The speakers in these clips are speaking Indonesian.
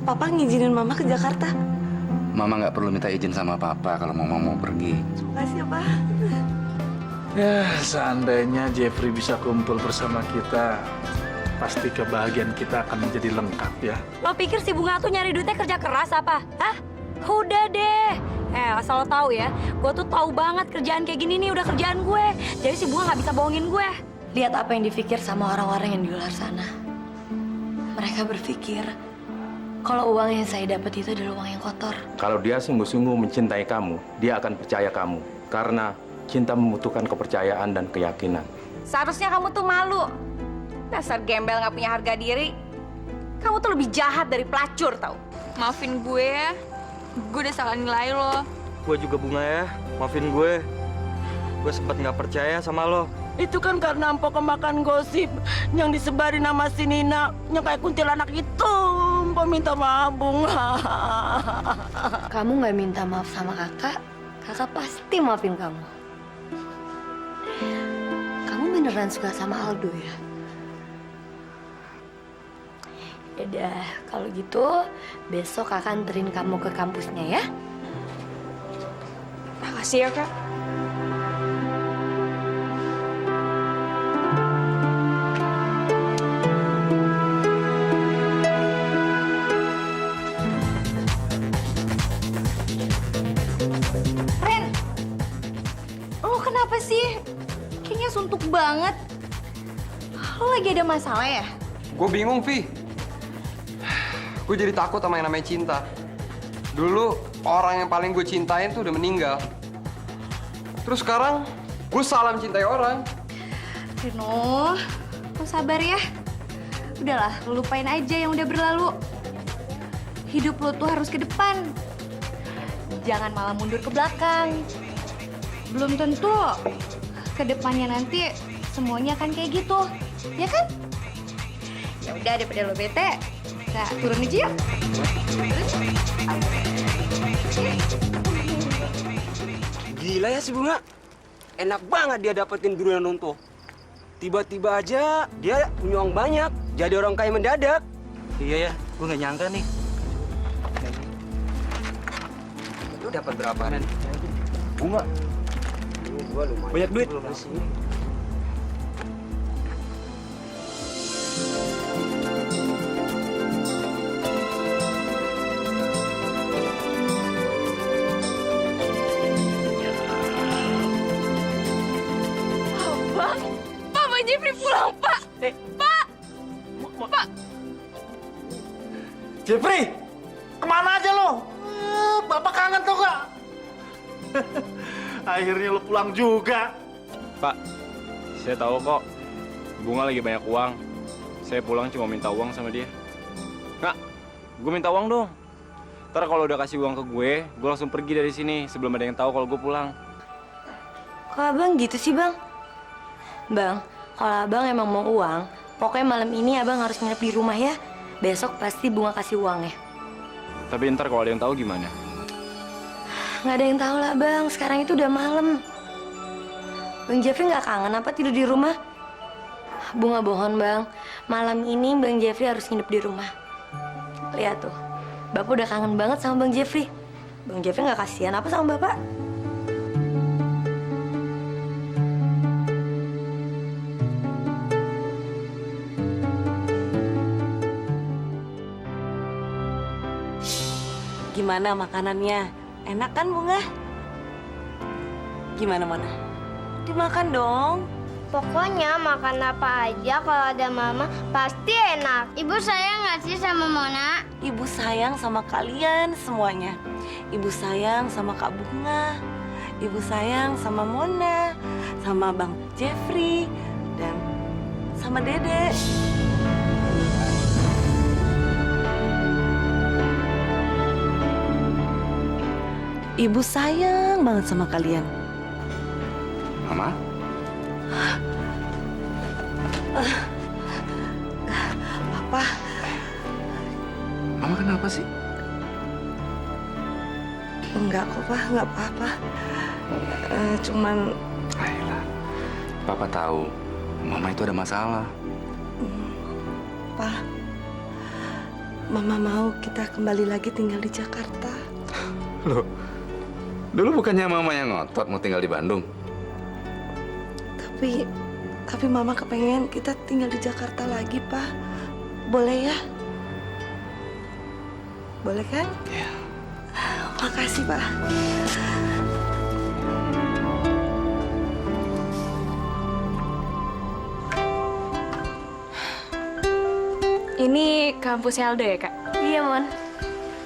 Papa ngizinin Mama ke Jakarta. Mama nggak perlu minta izin sama Papa kalau Mama mau pergi. Makasih ya, Pak. Ya, seandainya Jeffrey bisa kumpul bersama kita, pasti kebahagiaan kita akan menjadi lengkap ya. Lo pikir si Bunga tuh nyari duitnya kerja keras apa? Hah? Udah deh. Asal lo tahu ya, gue tuh tahu banget kerjaan kayak gini nih udah kerjaan gue. Jadi si Bunga nggak bisa bohongin gue. Lihat apa yang dipikir sama orang-orang yang di luar sana. Mereka berpikir kalau uang yang saya dapat itu adalah uang yang kotor. Kalau dia sungguh-sungguh mencintai kamu, dia akan percaya kamu. Karena cinta membutuhkan kepercayaan dan keyakinan. Seharusnya kamu tuh malu. Dasar gembel nggak punya harga diri. Kamu tuh lebih jahat dari pelacur tau. Maafin gue ya. Gue udah salah nilai lo. Gue juga Bunga ya, maafin gue. Gue sempat nggak percaya sama lo. Itu kan karena empok kemakan gosip yang disebarin nama si Nina yang kayak kuntilanak itu. Empok minta maaf, Bunga. Kamu nggak minta maaf sama kakak, kakak pasti maafin kamu. Kamu beneran suka sama Aldo ya? Yaudah, kalau gitu besok kakak anterin kamu ke kampusnya ya. Makasih ya, Kak. Ren, lo kenapa sih? Kayaknya suntuk banget. Lo lagi ada masalah ya? Gue bingung, Vi. Gue jadi takut sama yang namanya cinta. Dulu orang yang paling gue cintain tuh udah meninggal. Terus sekarang gue salah mencintai orang. Rino, lo sabar ya. Udahlah, lo lupain aja yang udah berlalu. Hidup lo tuh harus ke depan. Jangan malah mundur ke belakang. Belum tentu ke depannya nanti semuanya akan kayak gitu. Ya kan? Ya udah daripada lo bete, kita turun aja yuk. Gila ya si Bunga. Enak banget dia dapetin Bruno Nonto. Tiba-tiba aja dia punya uang banyak. Jadi orang kaya mendadak. Iya ya, gue nggak nyangka nih. Lu dapat berapa, Ren? Bunga. Gua lumayan. Banyak duit. Pak, Pak Jeffrey pulang, Pak. Pak. Pak. Jeffrey, kemana aja lo? Bapak kangen tuh gak? Akhirnya lo pulang juga. Pak, saya tahu kok. Bunga lagi banyak uang. Saya pulang cuma minta uang sama dia. Nak, gue minta uang dong. Ntar kalau udah kasih uang ke gue langsung pergi dari sini sebelum ada yang tahu kalau gue pulang. Kok abang gitu sih bang? Bang, kalau abang emang mau uang, pokoknya malam ini abang harus nginep di rumah ya. Besok pasti Bunga kasih uang ya. Tapi ntar kalau ada yang tahu gimana? Nggak ada yang tahu lah bang, sekarang itu udah malam. Bang Jeffrey nggak kangen apa tidur di rumah? Bunga bohong bang, malam ini Bang Jeffrey harus nginep di rumah. Lihat tuh, Bapak udah kangen banget sama Bang Jeffrey. Bang Jeffrey nggak kasihan apa sama Bapak? Gimana makanannya? Enak kan, Bunga? Gimana, Mona? Dimakan dong. Pokoknya makan apa aja kalau ada mama pasti enak. Ibu sayang nggak sih sama Mona? Ibu sayang sama kalian semuanya. Ibu sayang sama Kak Bunga. Ibu sayang sama Mona, sama Bang Jeffrey, dan sama Dede. Ibu sayang banget sama kalian. Mama? Papa. Mama kenapa sih? Enggak kok, Pak. Enggak apa-apa. Cuman... Ayolah. Papa tahu, Mama itu ada masalah. Pak, Mama mau kita kembali lagi tinggal di Jakarta. Loh, dulu bukannya mama yang ngotot mau tinggal di Bandung? Tapi Mama kepengen kita tinggal di Jakarta lagi, Pak. Boleh ya? Boleh kan? Iya. Makasih, Pak. Ini kampusnya Aldo ya, Kak? Iya, Mon.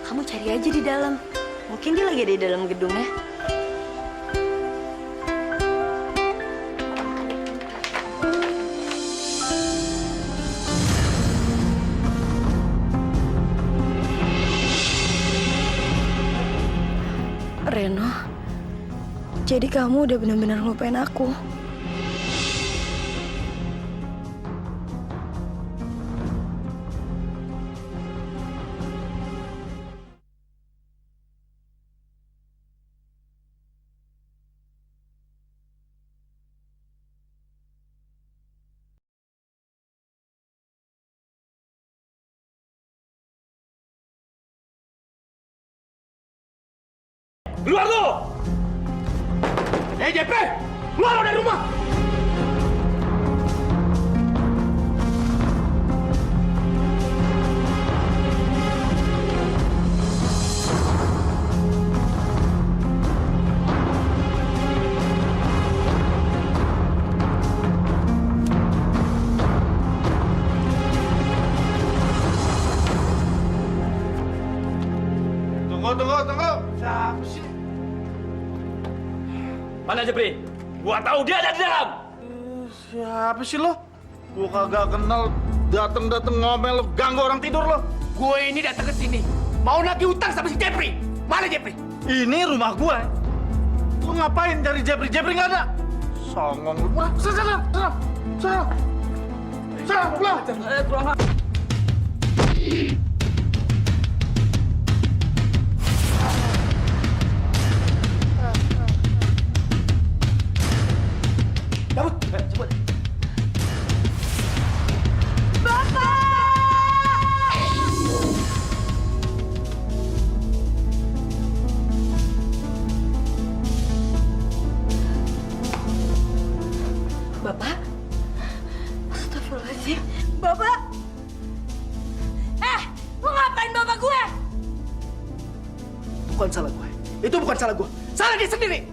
Kamu cari aja di dalam. Mungkin dia lagi ada di dalam gedungnya. Reno, jadi kamu udah benar-benar ngelupain aku. Keluar lu! Jeffrey! Keluar lu dari rumah! Tunggu. Siapa sih? Mana Jepri? Gua tahu dia ada di dalam. Siapa sih lo? Gua kagak kenal, dateng ngomel lo, ganggu orang tidur lo. Gue ini datang ke sini mau nagih utang sama si Jeffrey. Mana Jeffrey? Ini rumah gua. Lu ngapain cari Jeffrey? Jeffrey nggak ada. Songong lu. Wah, sana. Pulang. Cabut. Bapak? Astagfirullahaladzim. Bapak! Lu ngapain bapak gue? Bukan salah gue. Itu bukan salah gue. Salah dia sendiri.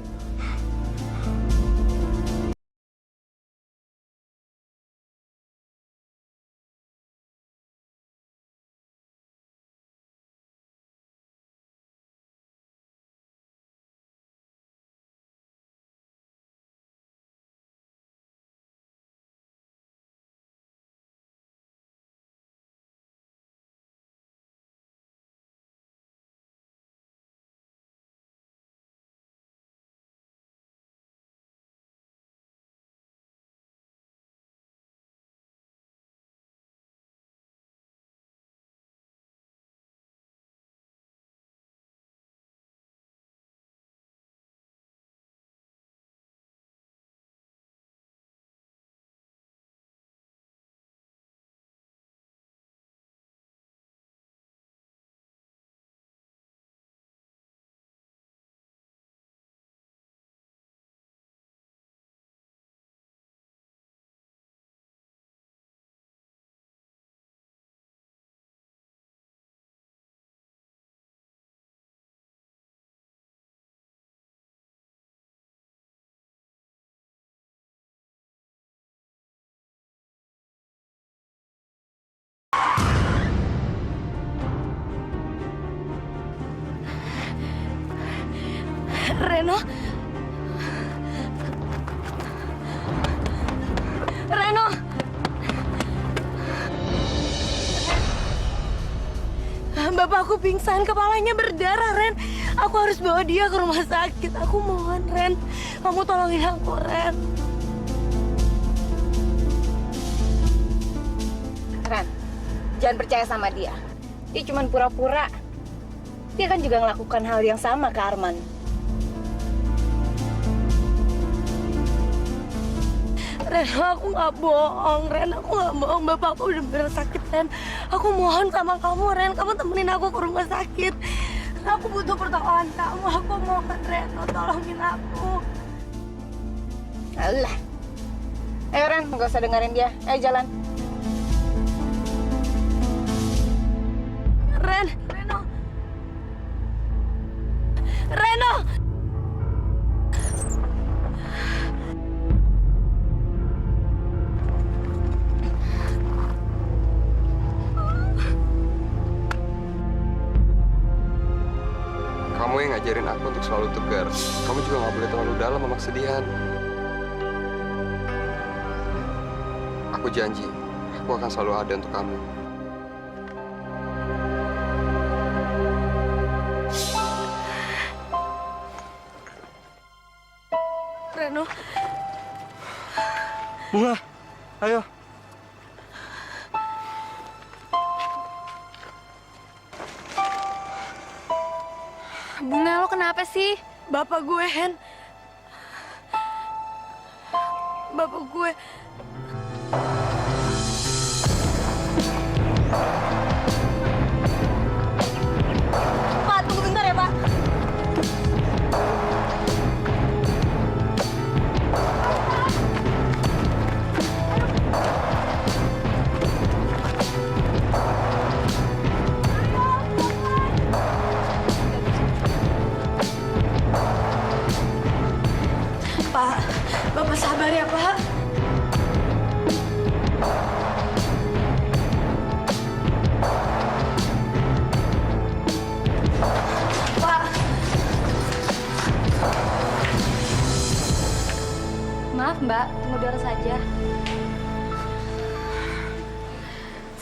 Reno? Bapakku pingsan, kepalanya berdarah, Ren. Aku harus bawa dia ke rumah sakit. Aku mohon, Ren. Kamu tolongin aku, Ren. Ren, jangan percaya sama dia. Dia cuma pura-pura. Dia kan juga melakukan hal yang sama ke Arman. Ren, aku nggak bohong. Ren, aku nggak bohong. Bapak aku udah bener sakit, Ren. Aku mohon sama kamu, Ren. Kamu temenin aku ke rumah sakit. Aku butuh pertolongan kamu. Aku mohon, Ren. Tolongin aku. Alah. Ayo Ren, nggak usah dengerin dia. Ayo jalan. Ren, Reno. Reno! Kamu yang ngajarin aku untuk selalu tegar. Kamu juga nggak boleh terlalu dalam sama kesedihan. Aku janji, aku akan selalu ada untuk kamu. Reno. Bunga, ayo. Bunga, lo kenapa sih? Bapak gue, Hen. Bapak gue. Pak, tunggu bentar ya, Pak. Pak, Bapak sabar ya, Pak. Pak. Maaf Mbak, tunggu dulu saja.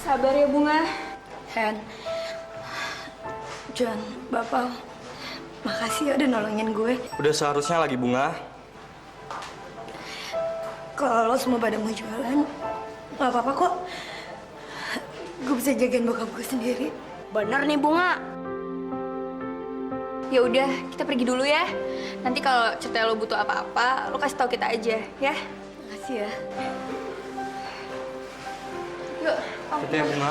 Sabar ya Bunga. Hen, John, Bapak, makasih ya udah nolongin gue. Udah seharusnya lagi Bunga. Kalau lo semua pada mau jualan, nggak apa-apa kok. Gue bisa jagain bokap gue sendiri. Bener nih Bunga. Ya udah, kita pergi dulu ya. Nanti kalau ceritanya lo butuh apa-apa, lo kasih tahu kita aja, ya. Makasih ya. Yuk, Itu ya Bunga.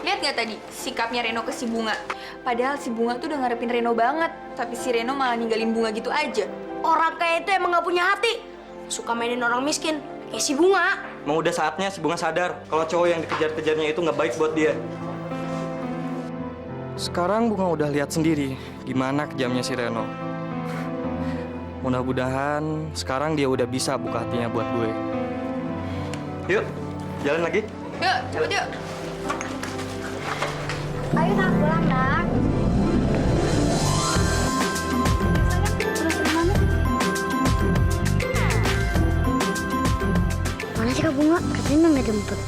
Lihat nggak tadi sikapnya Reno ke si Bunga? Padahal si Bunga tuh udah ngarepin Reno banget, tapi si Reno malah ninggalin Bunga gitu aja. Orang kayak itu emang gak punya hati. Suka mainin orang miskin. Kayak si Bunga. Mau udah saatnya si Bunga sadar kalau cowok yang dikejar-kejarnya itu nggak baik buat dia. Sekarang Bunga udah lihat sendiri gimana kejamnya si Reno. Mudah-mudahan sekarang dia udah bisa buka hatinya buat gue. Yuk, jalan lagi. Yuk, cepet yuk. Ayo nak pulang nak. Mana sih Kak Bunga? Katanya nggak jemput.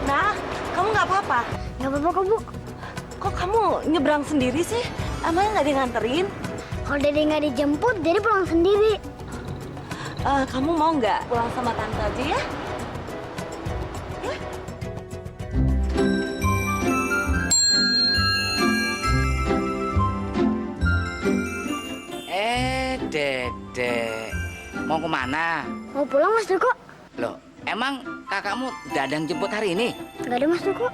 Nah, kamu nggak apa-apa? Nggak apa-apa kok Bu. Kok kamu nyebrang sendiri sih? Emangnya nggak ada yang nganterin? Kalau Dede nggak dijemput, Dede pulang sendiri. Kamu mau nggak pulang sama tante aja ya? Dedek, mau kemana? Mau pulang Mas Joko? Loh, emang kakakmu dadang jemput hari ini? Nggak ada Mas Joko.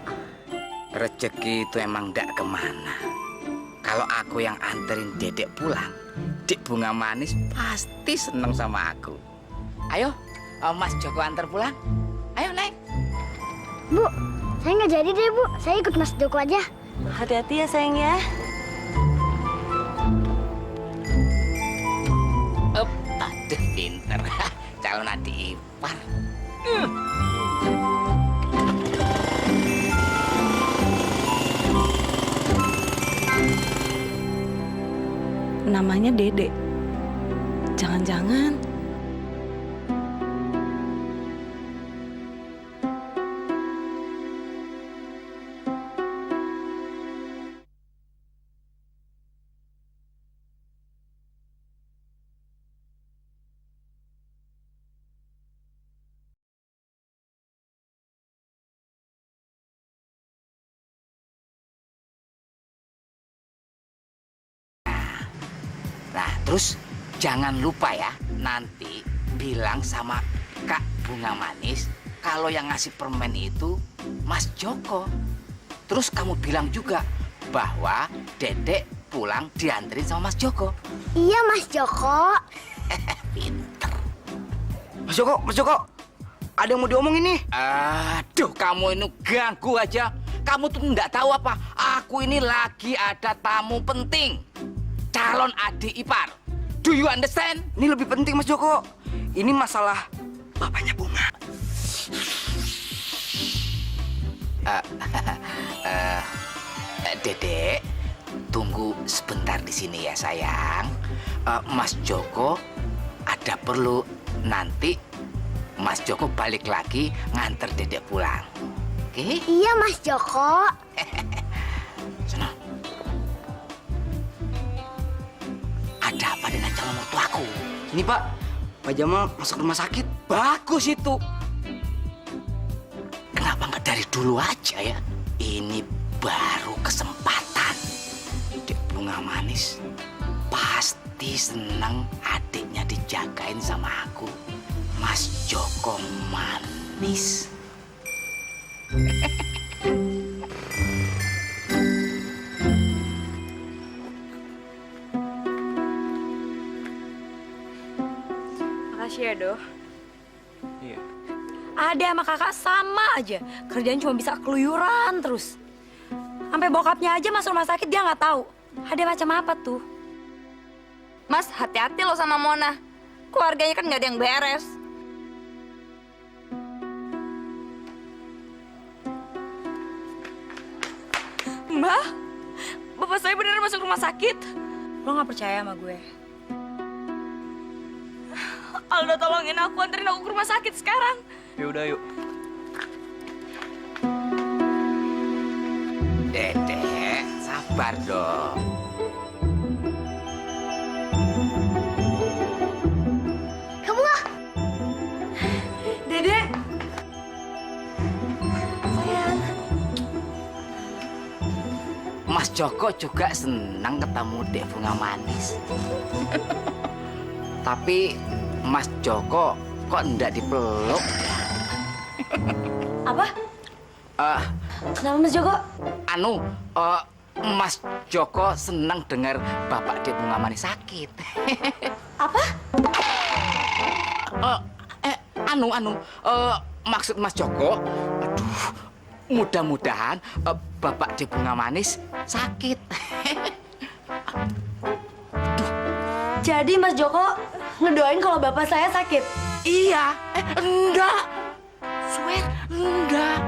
Rezeki itu emang ndak kemana. Kalau aku yang anterin dedek pulang, Dik Bunga Manis pasti seneng sama aku. Ayo, Mas Joko antar pulang. Ayo, naik. Bu, saya nggak jadi deh Bu. Saya ikut Mas Joko aja. Hati-hati ya sayang ya. Aduh, pinter. Calon adik ipar. Namanya Dede. Jangan-jangan Terus jangan lupa ya, nanti bilang sama Kak Bunga Manis kalau yang ngasih permen itu Mas Joko. Terus kamu bilang juga bahwa Dedek pulang dianterin sama Mas Joko. Iya, Mas Joko. Pinter. Mas Joko, ada yang mau diomongin nih. Aduh, kamu ini ganggu aja. Kamu tuh nggak tahu apa? Aku ini lagi ada tamu penting. Calon adik ipar. Do you understand? Ini lebih penting, Mas Joko. Ini masalah bapaknya Bunga. Dedek, tunggu sebentar di sini ya sayang. Mas Joko ada perlu, nanti Mas Joko balik lagi nganter Dedek pulang. Oke? Iya, Mas Joko. Sana. Ada apa dengan calon mertuaku? Ini Pak, Pak Jamal masuk rumah sakit. Bagus itu. Kenapa nggak dari dulu aja ya? Ini baru kesempatan. Dek Bunga Manis pasti senang adiknya dijagain sama aku. Mas Joko manis. Makasih ya, Doh. Iya. Ade sama kakak sama aja. Kerjaan cuma bisa keluyuran terus. Sampai bokapnya aja masuk rumah sakit dia nggak tahu. Ade macam apa tuh? Mas, hati-hati lo sama Mona. Keluarganya kan nggak ada yang beres. Mbak, bapak saya beneran masuk rumah sakit. Lo nggak percaya sama gue? Aldo, tolongin aku, anterin aku ke rumah sakit sekarang. Ya udah yuk. Dedek, sabar dong. Kamu nggak? Dede. Sayang. Mas Joko juga senang ketemu Dek Bunga Manis. Tapi Mas Joko kok enggak dipeluk? Apa? Kenapa Mas Joko? Mas Joko senang dengar Bapak Dek Bunga Manis sakit. Apa? Maksud Mas Joko, aduh, mudah-mudahan Bapak Dek Bunga Manis sakit. Jadi Mas Joko ngedoain kalau bapak saya sakit? Iya, enggak. Swear, enggak.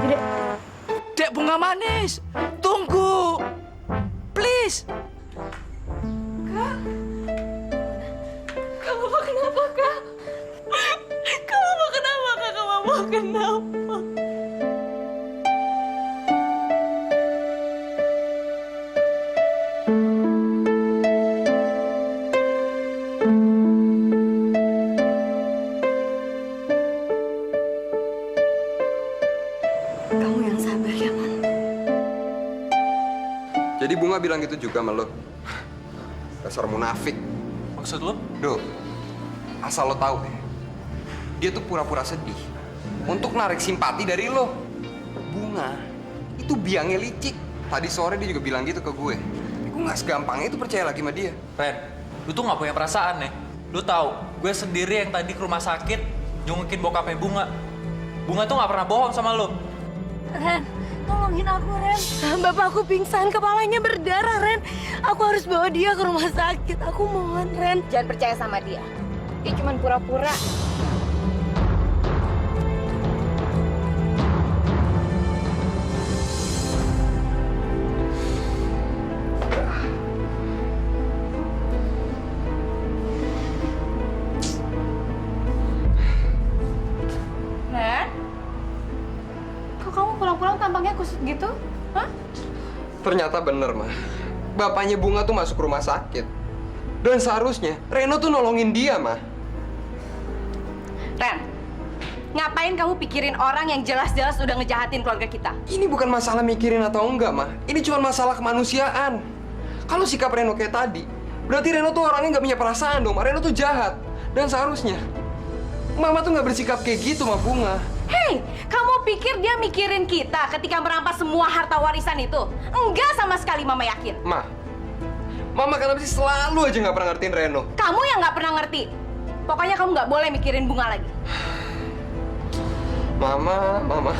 Dede. Dek Bunga Manis, tunggu. Please. Kak Mama kenapa, Kak? Kak Mama kenapa, Kak? Kak Mama kenapa? Kamu yang sabar ya, Man. Jadi Bunga bilang gitu juga sama lo. Dasar munafik. Maksud lo? Do, asal lo tahu ya, dia tuh pura-pura sedih untuk narik simpati dari lo. Bunga itu biangnya licik. Tadi sore dia juga bilang gitu ke gue. Tapi gue nggak segampang itu percaya lagi sama dia. Ren, lu tuh nggak punya perasaan ya? Lu tahu, gue sendiri yang tadi ke rumah sakit nyungukin bokapnya Bunga. Bunga tuh nggak pernah bohong sama lu. Ren, tolongin aku, Ren. Bapakku pingsan, kepalanya berdarah, Ren. Aku harus bawa dia ke rumah sakit. Aku mohon, Ren. Jangan percaya sama dia. Dia cuma pura-pura. Ren? Kok kamu pulang-pulang tampangnya kusut gitu? Hah? Ternyata bener, mah. Bapaknya Bunga tuh masuk rumah sakit. Dan seharusnya Reno tuh nolongin dia, mah. Ren, ngapain kamu pikirin orang yang jelas-jelas udah ngejahatin keluarga kita? Ini bukan masalah mikirin atau enggak, mah. Ini cuma masalah kemanusiaan. Kalau sikap Reno kayak tadi, Berarti Reno tuh orangnya nggak punya perasaan dong. Reno tuh jahat. Dan seharusnya Mama tuh nggak bersikap kayak gitu sama Bunga. Hei, kamu pikir dia mikirin kita ketika merampas semua harta warisan itu? Enggak sama sekali, Mama yakin. Mama kenapa sih selalu aja nggak pernah ngertiin Reno? Kamu yang nggak pernah ngerti. Pokoknya kamu nggak boleh mikirin Bunga lagi. Mama.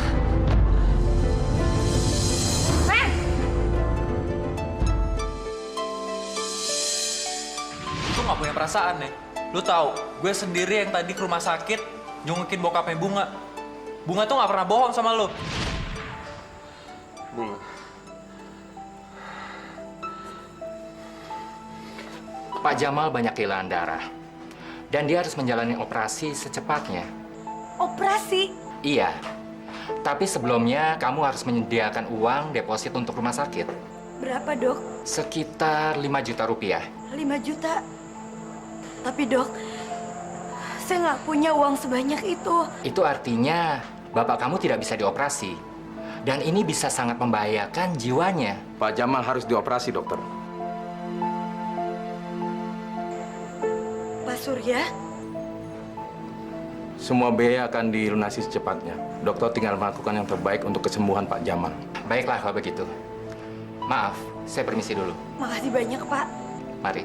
Ren! Lu nggak punya perasaan nih. Lu tahu, gue sendiri yang tadi ke rumah sakit nyungukin bokapnya Bunga. Bunga tuh nggak pernah bohong sama lu. Bunga. Pak Jamal banyak kehilangan darah. Dan dia harus menjalani operasi secepatnya. Operasi? Iya. Tapi sebelumnya kamu harus menyediakan uang deposit untuk rumah sakit. Berapa, Dok? Sekitar 5 juta rupiah. 5 juta. Tapi, Dok, saya nggak punya uang sebanyak itu. Itu artinya bapak kamu tidak bisa dioperasi. Dan ini bisa sangat membahayakan jiwanya. Pak Jamal harus dioperasi, dokter. Pak Surya? Semua biaya akan dilunasi secepatnya. Dokter tinggal melakukan yang terbaik untuk kesembuhan Pak Jamal. Baiklah kalau begitu. Maaf, saya permisi dulu. Makasih banyak, Pak. Mari.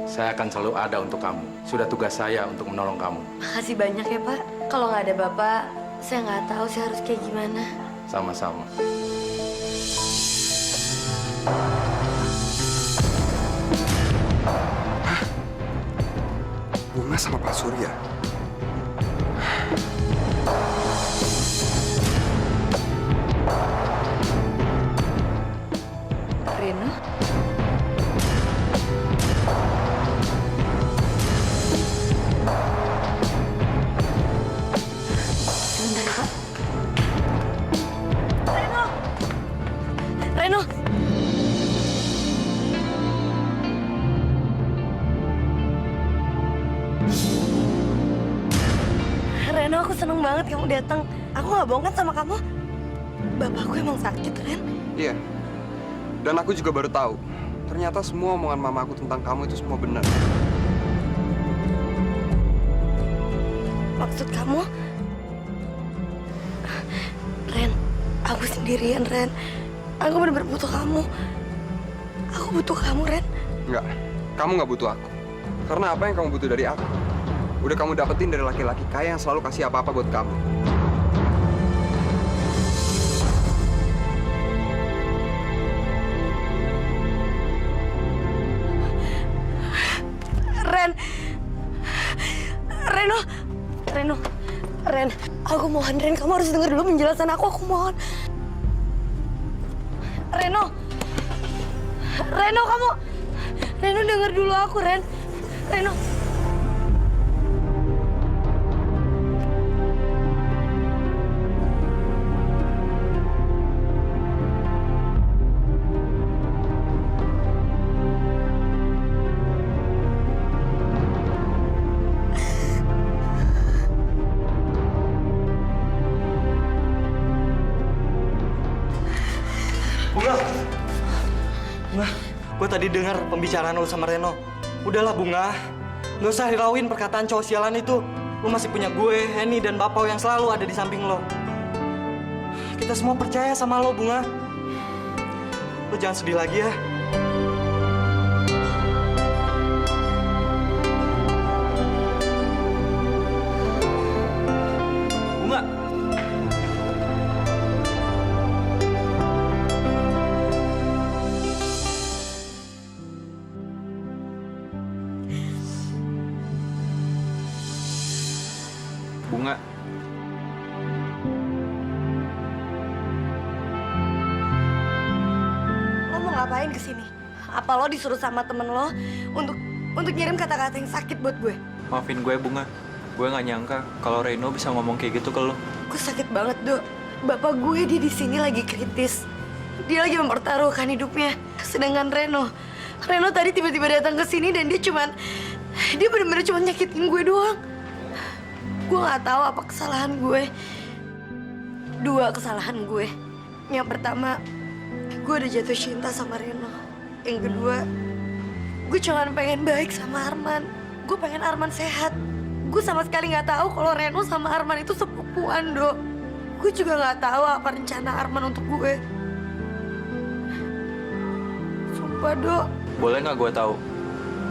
Saya akan selalu ada untuk kamu. Sudah tugas saya untuk menolong kamu. Makasih banyak ya, Pak. Kalau nggak ada Bapak, saya nggak tahu saya harus kayak gimana. Sama-sama. Bunga sama Pak Surya. Reno? Sebentar ya, Pak. Reno! Reno, aku seneng banget kamu datang. Aku nggak bohong kan sama kamu. Bapakku emang sakit, Ren. Iya. Dan aku juga baru tahu. Ternyata semua omongan mamaku tentang kamu itu semua benar. Maksud kamu? Ren, aku sendirian, Ren. Aku benar-benar butuh kamu. Aku butuh kamu, Ren. Enggak, kamu nggak butuh aku. Karena apa yang kamu butuh dari aku? Udah kamu dapetin dari laki-laki kaya yang selalu kasih apa-apa buat kamu. Ren. Ren, aku mohon, Ren, kamu harus dengar dulu penjelasan aku mohon. Reno, kamu, dengar dulu aku, Ren. Reno. Bunga, gue tadi dengar pembicaraan lo sama Reno. Udahlah Bunga, nggak usah hirauin perkataan cowok sialan itu. Lo masih punya gue, Henny, dan Bapau yang selalu ada di samping lo. Kita semua percaya sama lo, Bunga. Lo jangan sedih lagi ya. Bunga. Bunga. Lo mau ngapain kesini? Apa lo disuruh sama temen lo untuk ngirim kata-kata yang sakit buat gue? Maafin gue, Bunga. Gue nggak nyangka kalau Reno bisa ngomong kayak gitu ke lo. Gue sakit banget, Dok. Bapak gue dia di sini lagi kritis. Dia lagi mempertaruhkan hidupnya. Sedangkan Reno tadi tiba-tiba datang ke sini dan dia benar-benar cuma nyakitin gue doang. Gue nggak tahu apa kesalahan gue. 2 kesalahan gue. Yang pertama, gue udah jatuh cinta sama Reno. Yang kedua, gue cuma pengen baik sama Arman. Gue pengen Arman sehat. Gue sama sekali nggak tahu kalau Reno sama Arman itu sepupuan, Dok. Gue juga nggak tahu apa rencana Arman untuk gue. Sumpah, Dok. Boleh nggak gue tahu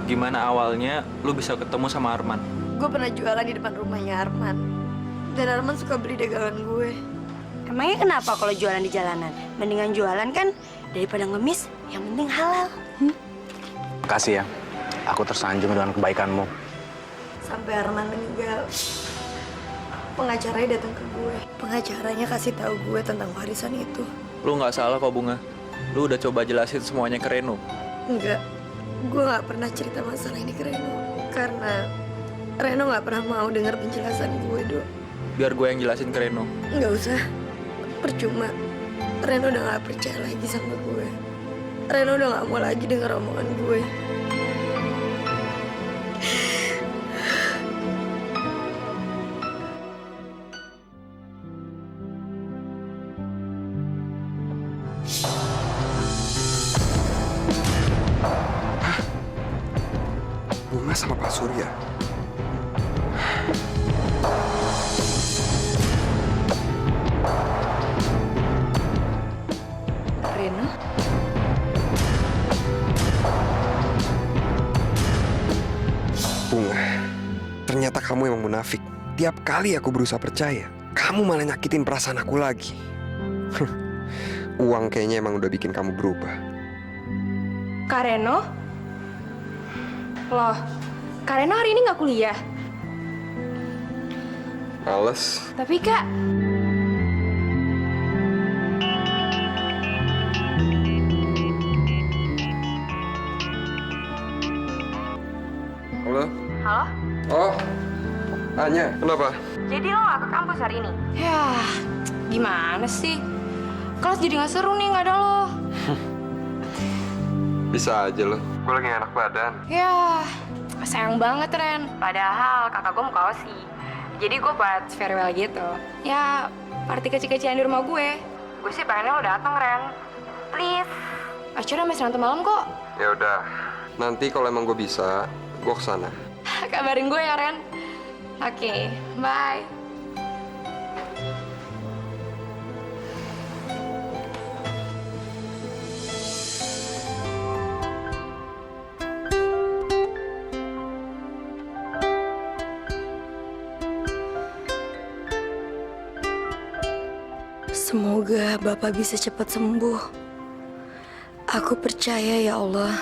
gimana awalnya lu bisa ketemu sama Arman? Gue pernah jualan di depan rumahnya Arman. Dan Arman suka beli dagangan gue. Emangnya kenapa kalau jualan di jalanan? Mendingan jualan kan daripada ngemis, yang penting halal. Makasih ya, aku tersanjung dengan kebaikanmu. Sampai Arman meninggal, pengacaranya datang ke gue. Pengacaranya kasih tahu gue tentang warisan itu. Lu nggak salah kok, Bunga. Lu udah coba jelasin semuanya ke Reno. Enggak, gue nggak pernah cerita masalah ini ke Reno. Karena Reno nggak pernah mau dengar penjelasan gue, Dok. Biar gue yang jelasin ke Reno. Nggak usah, percuma. Reno udah nggak percaya lagi sama gue. Reno udah nggak mau lagi dengar omongan gue. Bunga sama Pak Surya. Reno? Bunga, ternyata kamu emang munafik. Tiap kali aku berusaha percaya, kamu malah nyakitin perasaan aku lagi. Uang kayaknya emang udah bikin kamu berubah. Kak Reno? Loh, Kak Reno hari ini nggak kuliah? Males. Tapi Kak... Halo? Halo? Oh, Anya, kenapa? Jadi lo nggak ke kampus hari ini? Yah, gimana sih? Kelas jadi nggak seru nih nggak ada lo. Bisa aja loh. Gue lagi gak enak badan. Yah, sayang banget Ren. Padahal kakak gue mau sih. Jadi gue buat farewell gitu. Ya, party kecil-kecilan di rumah gue. Gue sih pengennya lo dateng Ren. Please. Acaranya masih nanti malam kok. Ya udah. Nanti kalau emang gue bisa, gue kesana. Kabarin gue ya Ren. Oke, bye. Semoga Bapak bisa cepat sembuh. Aku percaya ya Allah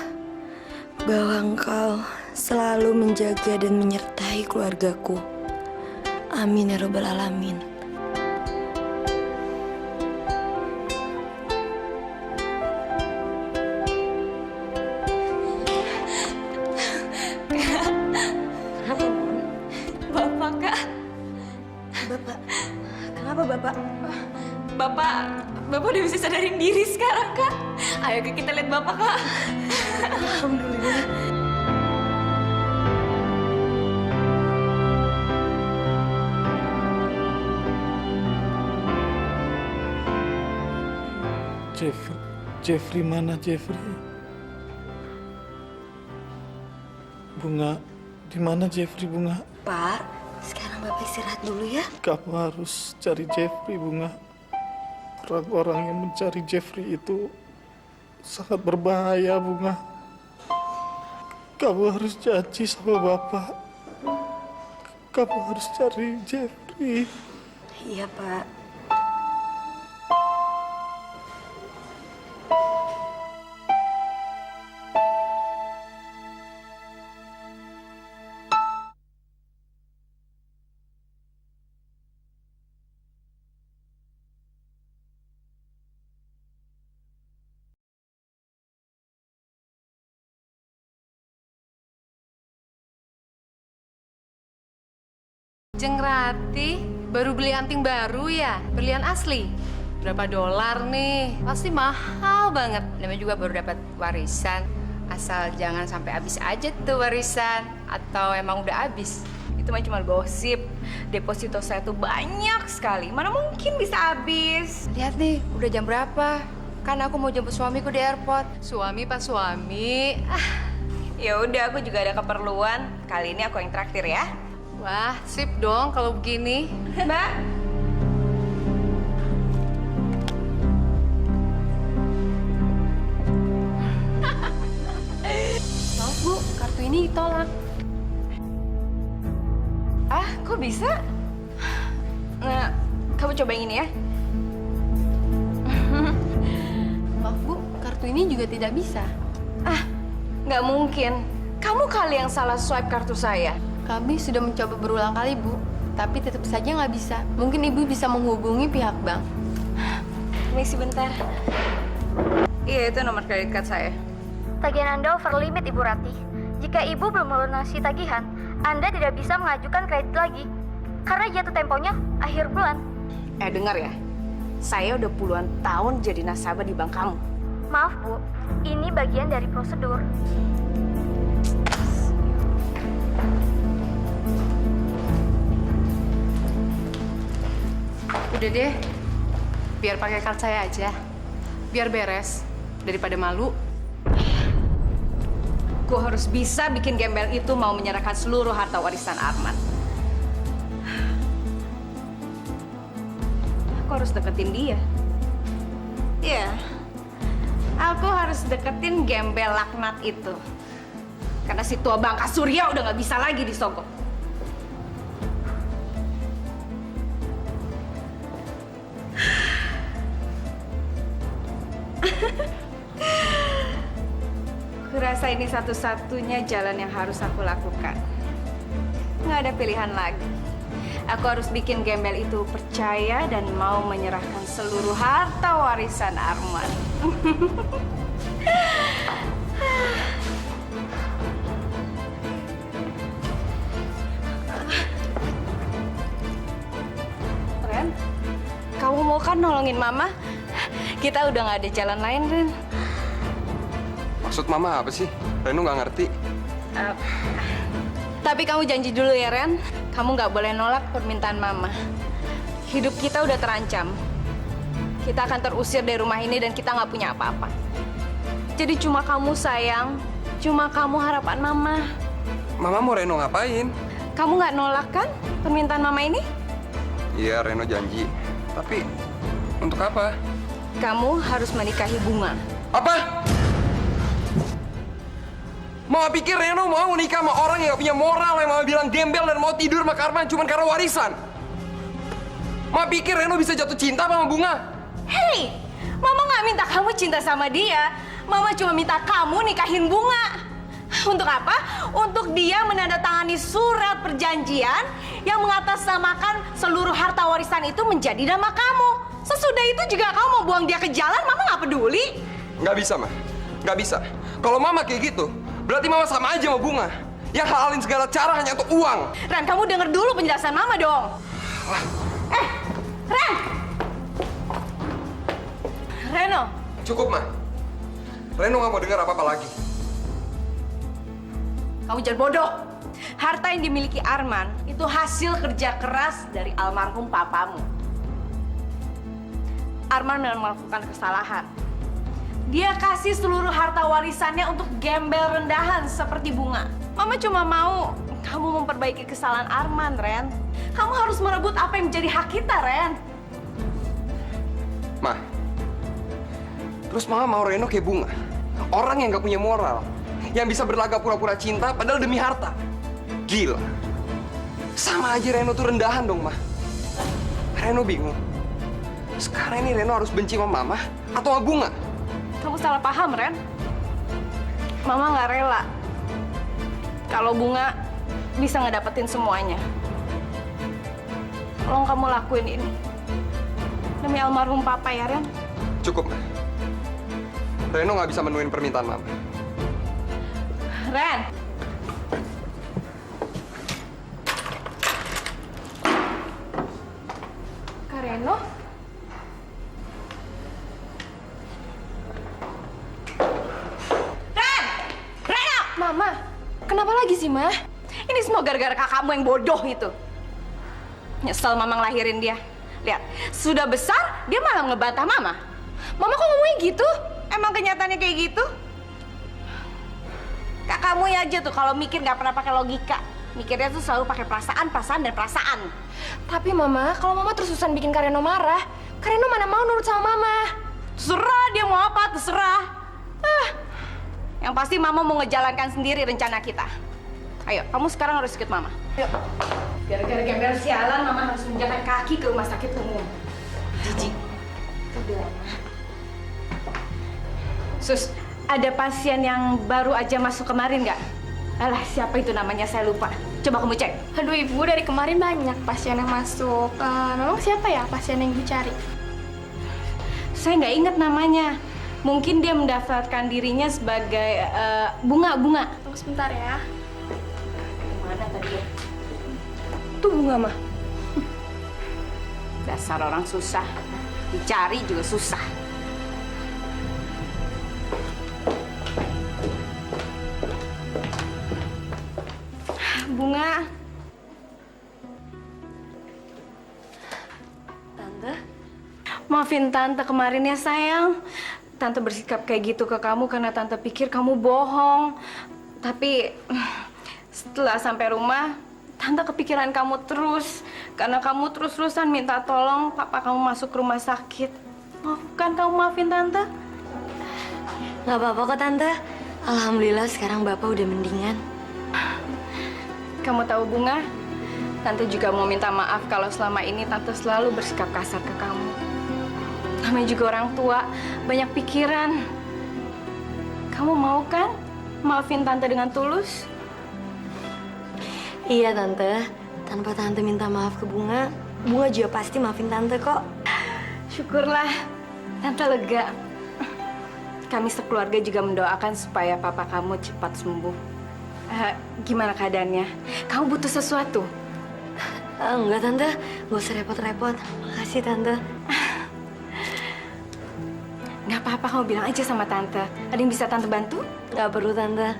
bahwa Engkau selalu menjaga dan menyertai keluargaku. Amin ya Rabbal Alamin. Bapak, Kak. Bapak, kenapa Bapak? Bapak udah bisa sadarin diri sekarang, Kak. Ayo kita lihat Bapak, Kak. Alhamdulillah. Jeffrey mana Jeffrey? Bunga, di mana Jeffrey Bunga? Pak, sekarang Bapak istirahat dulu ya. Kamu harus cari Jeffrey Bunga. Orang-orang yang mencari Jeffrey itu sangat berbahaya Bunga. Kamu harus janji sama Bapak. Kamu harus cari Jeffrey. Iya Pak. Jeng Rati, baru beli anting baru ya? Berlian asli? Berapa dolar nih? Pasti mahal banget. Namanya juga baru dapat warisan. Asal jangan sampai habis aja tuh warisan. Atau emang udah habis. Itu mah cuma gosip. Deposito saya tuh banyak sekali. Mana mungkin bisa habis? Lihat nih, udah jam berapa? Kan aku mau jemput suamiku di airport. Suami pak suami. Ya udah, aku juga ada keperluan. Kali ini aku yang traktir ya. Wah, sip dong kalau begini. Mbak. Maaf Bu, kartu ini ditolak. Ah, kok bisa? Nah, kamu coba yang ini ya. Maaf Bu, kartu ini juga tidak bisa. Ah, nggak mungkin. Kamu kali yang salah swipe kartu saya. Kami sudah mencoba berulang kali, Bu. Tapi tetap saja nggak bisa. Mungkin Ibu bisa menghubungi pihak bank. Permisi bentar. Iya, itu nomor kredit card saya. Tagihan Anda over limit, Ibu Rati. Jika Ibu belum melunasi tagihan, Anda tidak bisa mengajukan kredit lagi. Karena jatuh temponya akhir bulan. Dengar ya. Saya udah puluhan tahun jadi nasabah di bank kamu. Maaf, Bu. Ini bagian dari prosedur. Udah deh, biar pakai kartu saya aja. Biar beres, daripada malu. Aku harus bisa bikin gembel itu mau menyerahkan seluruh harta warisan Arman. Aku harus deketin dia. Iya, aku harus deketin gembel laknat itu. Karena si tua bangka Surya udah nggak bisa lagi disogok. Kurasa ini satu-satunya jalan yang harus aku lakukan. Nggak ada pilihan lagi. Aku harus bikin gembel itu percaya dan mau menyerahkan seluruh harta warisan Arman. Ren, kamu mau kan nolongin Mama? Kita udah nggak ada jalan lain, Ren. Maksud Mama apa sih? Reno nggak ngerti. Tapi kamu janji dulu ya, Ren. Kamu nggak boleh nolak permintaan Mama. Hidup kita udah terancam. Kita akan terusir dari rumah ini dan kita nggak punya apa-apa. Jadi cuma kamu sayang, cuma kamu harapan Mama. Mama mau Reno ngapain? Kamu nggak nolak kan permintaan Mama ini? Iya, Reno janji. Tapi untuk apa? Kamu harus menikahi Bunga. Apa? Mama pikir Reno mau nikah sama orang yang gak punya moral, yang Mama bilang gembel dan mau tidur sama Arman cuma karena warisan. Mama pikir Reno bisa jatuh cinta sama Bunga. Hei, Mama nggak minta kamu cinta sama dia. Mama cuma minta kamu nikahin Bunga. Untuk apa? Untuk dia menandatangani surat perjanjian yang mengatasnamakan seluruh harta warisan itu menjadi nama kamu. Sesudah itu juga kamu mau buang dia ke jalan, Mama nggak peduli. Nggak bisa, Ma. Nggak bisa. Kalau Mama kayak gitu, berarti Mama sama aja sama Bunga. Yang halalin segala cara hanya untuk uang. Ren, kamu denger dulu penjelasan Mama dong. Ren! Reno. Cukup, Ma. Reno nggak mau dengar apa-apa lagi. Kamu jangan bodoh. Harta yang dimiliki Arman itu hasil kerja keras dari almarhum papamu. Arman memang melakukan kesalahan. Dia kasih seluruh harta warisannya untuk gembel rendahan seperti Bunga. Mama cuma mau kamu memperbaiki kesalahan Arman, Ren. Kamu harus merebut apa yang menjadi hak kita, Ren. Ma, terus Mama mau Reno kayak Bunga. Orang yang nggak punya moral. Yang bisa berlagak pura-pura cinta padahal demi harta. Gila. Sama aja Reno tuh rendahan dong, Ma. Reno bingung. Sekarang ini Reno harus benci sama Mama atau sama Bunga? Kamu salah paham, Ren. Mama nggak rela kalau Bunga bisa ngedapetin semuanya. Tolong kamu lakuin ini. Demi almarhum Papa ya, Ren. Cukup, Ma. Reno nggak bisa menuhin permintaan Mama. Ren. Reno? Reno! Mama, kenapa lagi sih, Ma? Ini semua gara-gara kakakmu yang bodoh itu. Nyesel mama ngelahirin dia. Lihat, sudah besar, dia malah ngebantah mama. Mama kok ngomongnya gitu? Emang kenyataannya kayak gitu? Kakakmu aja tuh kalau mikir nggak pernah pakai logika. Mikirnya tuh selalu pakai perasaan, dan perasaan. Tapi Mama, kalau Mama terus-terusan bikin Kak Reno marah, Kak Reno mana mau nurut sama Mama? Terserah dia mau apa, terserah. Yang pasti Mama mau ngejalankan sendiri rencana kita. Ayo, kamu sekarang harus ikut Mama. Yuk. Gara-gara gembel sialan, Mama harus menjalan kaki ke rumah sakit umum. Jijik. Udah. Sus, ada pasien yang baru aja masuk kemarin nggak? Alah, siapa itu namanya? Saya lupa. Coba kamu cek. Aduh Ibu, dari kemarin banyak pasien yang masuk. Memang siapa ya pasien yang Ibu cari? Saya nggak ingat namanya. Mungkin dia mendaftarkan dirinya sebagai Bunga. Tunggu sebentar ya. Mana tadi ya? Tuh Bunga, Ma. Dasar orang susah. Dicari juga susah. Bunga. Tante? Maafin Tante kemarin ya sayang. Tante bersikap kayak gitu ke kamu karena Tante pikir kamu bohong. Tapi setelah sampai rumah, Tante kepikiran kamu terus. Karena kamu terus-terusan minta tolong papa kamu masuk rumah sakit. Kan kamu maafin Tante? Gak apa-apa kok Tante. Alhamdulillah sekarang Bapak udah mendingan. Kamu tahu Bunga, Tante juga mau minta maaf kalau selama ini Tante selalu bersikap kasar ke kamu. Namanya juga orang tua, banyak pikiran. Kamu mau kan maafin Tante dengan tulus? Iya Tante, tanpa Tante minta maaf ke Bunga, Bunga juga pasti maafin Tante kok. Syukurlah, Tante lega. Kami sekeluarga juga mendoakan supaya papa kamu cepat sembuh. Gimana keadaannya? Kamu butuh sesuatu? Enggak Tante, gak usah repot-repot. Makasih Tante. Gak apa-apa, kamu bilang aja sama Tante. Ada yang bisa Tante bantu? Gak perlu Tante.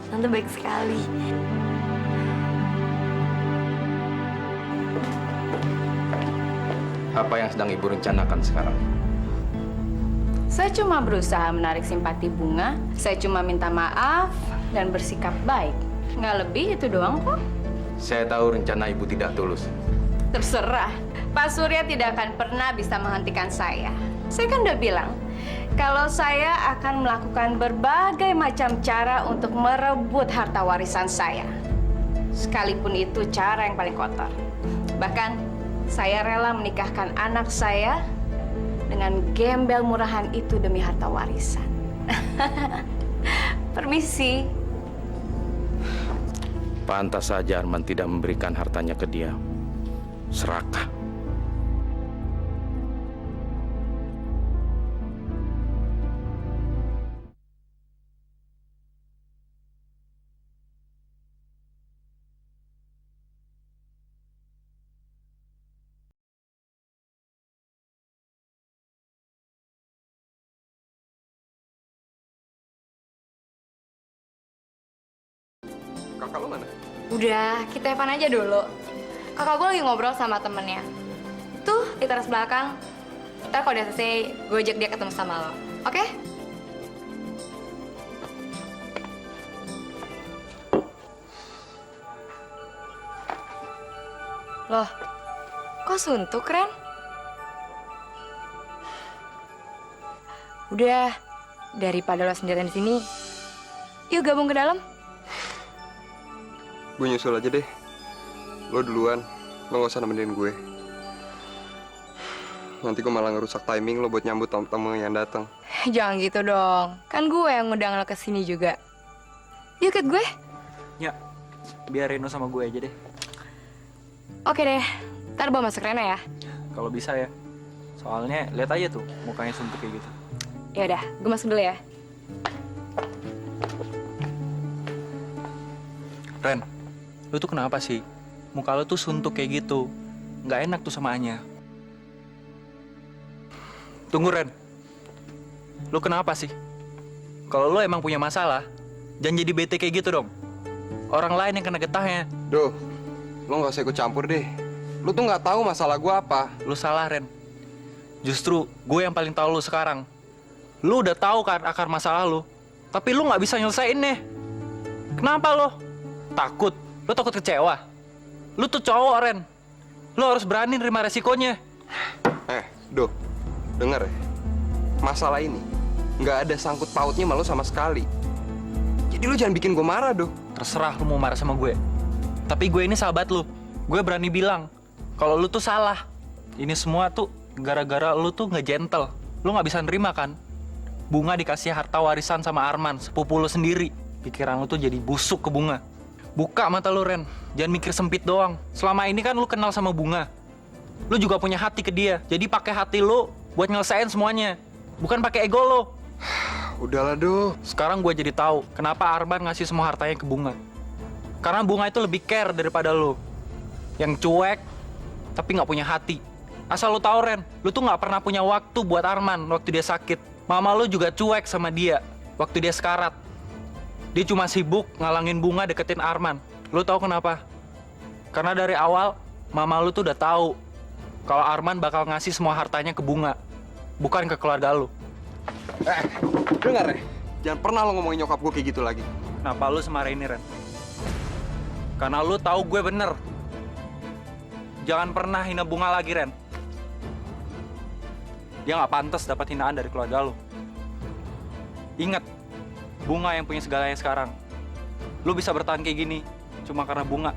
Tante baik sekali. Apa yang sedang Ibu rencanakan sekarang? Saya cuma berusaha menarik simpati Bunga. Saya cuma minta maaf dan bersikap baik. Nggak lebih itu doang kok. Saya tahu rencana Ibu tidak tulus. Terserah. Pak Surya tidak akan pernah bisa menghentikan saya. Saya kan udah bilang, kalau saya akan melakukan berbagai macam cara untuk merebut harta warisan saya. Sekalipun itu cara yang paling kotor. Bahkan, saya rela menikahkan anak saya dengan gembel murahan itu demi harta warisan. Permisi. Pantas saja Arman tidak memberikan hartanya ke dia. Serakah. Kakak lo mana? Udah, kita telepon aja dulu. Kakak gue lagi ngobrol sama temennya. Tuh, di teras belakang. Ntar kalau udah selesai, gue ajak dia ketemu sama lo. Oke? Loh, kok suntuk, Ren? Udah, daripada lo sendirian di sini, yuk gabung ke dalam. Gue nyusul aja deh. Lo duluan, lo gak usah nemenin gue. Nanti gue malah ngerusak timing lo buat nyambut tamu-tamu yang datang. Jangan gitu dong, kan gue yang ngundang lo kesini juga. Yuk ikut gue. Ya, biar Reno sama gue aja deh. Oke deh, ntar bawa masuk Rena ya. Kalau bisa ya. Soalnya lihat aja tuh mukanya suntuk kayak gitu. Ya udah, gue masuk dulu ya. Ren, lu tuh kenapa sih? Muka lu tuh suntuk kayak gitu. Nggak enak tuh sama Anya. Tunggu, Ren. Lu kenapa sih? Kalau lu emang punya masalah, jangan jadi bete kayak gitu dong. Orang lain yang kena getahnya. Duh, lo nggak usah ikut campur deh. Lu tuh nggak tahu masalah gue apa. Lu salah, Ren. Justru gue yang paling tahu lu sekarang. Lu udah tahu kan akar masalah lu, tapi lu nggak bisa nyelesain nih. Kenapa lo? Takut? Lu takut kecewa? Lu tuh cowok, Ren. Lu harus berani nerima resikonya. Duh, denger ya. Masalah ini nggak ada sangkut pautnya sama lu sama sekali. Jadi lu jangan bikin gue marah, Duh. Terserah lu mau marah sama gue. Tapi gue ini sahabat lu. Gue berani bilang kalau lu tuh salah. Ini semua tuh gara-gara lu tuh nggak gentle. Lu nggak bisa nerima kan? Bunga dikasih harta warisan sama Arman, sepupu lu sendiri. Pikiran lu tuh jadi busuk ke Bunga. Buka mata lu, Ren. Jangan mikir sempit doang. Selama ini kan lu kenal sama Bunga. Lu juga punya hati ke dia. Jadi pakai hati lu buat nyelesain semuanya. Bukan pakai ego lu. Udahlah, Duh. Sekarang gue jadi tahu kenapa Arman ngasih semua hartanya ke Bunga. Karena Bunga itu lebih care daripada lu. Yang cuek, tapi nggak punya hati. Asal lu tahu, Ren, lu tuh nggak pernah punya waktu buat Arman waktu dia sakit. Mama lu juga cuek sama dia waktu dia sekarat. Dia cuma sibuk ngalangin Bunga deketin Arman. Lu tahu kenapa? Karena dari awal, mama lu tuh udah tahu kalau Arman bakal ngasih semua hartanya ke Bunga, bukan ke keluarga lu. Dengar ya, jangan pernah lo ngomongin nyokap gue kayak gitu lagi. Kenapa lu semarah ini, Ren? Karena lu tahu gue bener. Jangan pernah hina Bunga lagi, Ren. Dia nggak pantas dapat hinaan dari keluarga lu. Ingat, Bunga yang punya segalanya sekarang. Lu bisa bertahan kayak gini cuma karena Bunga.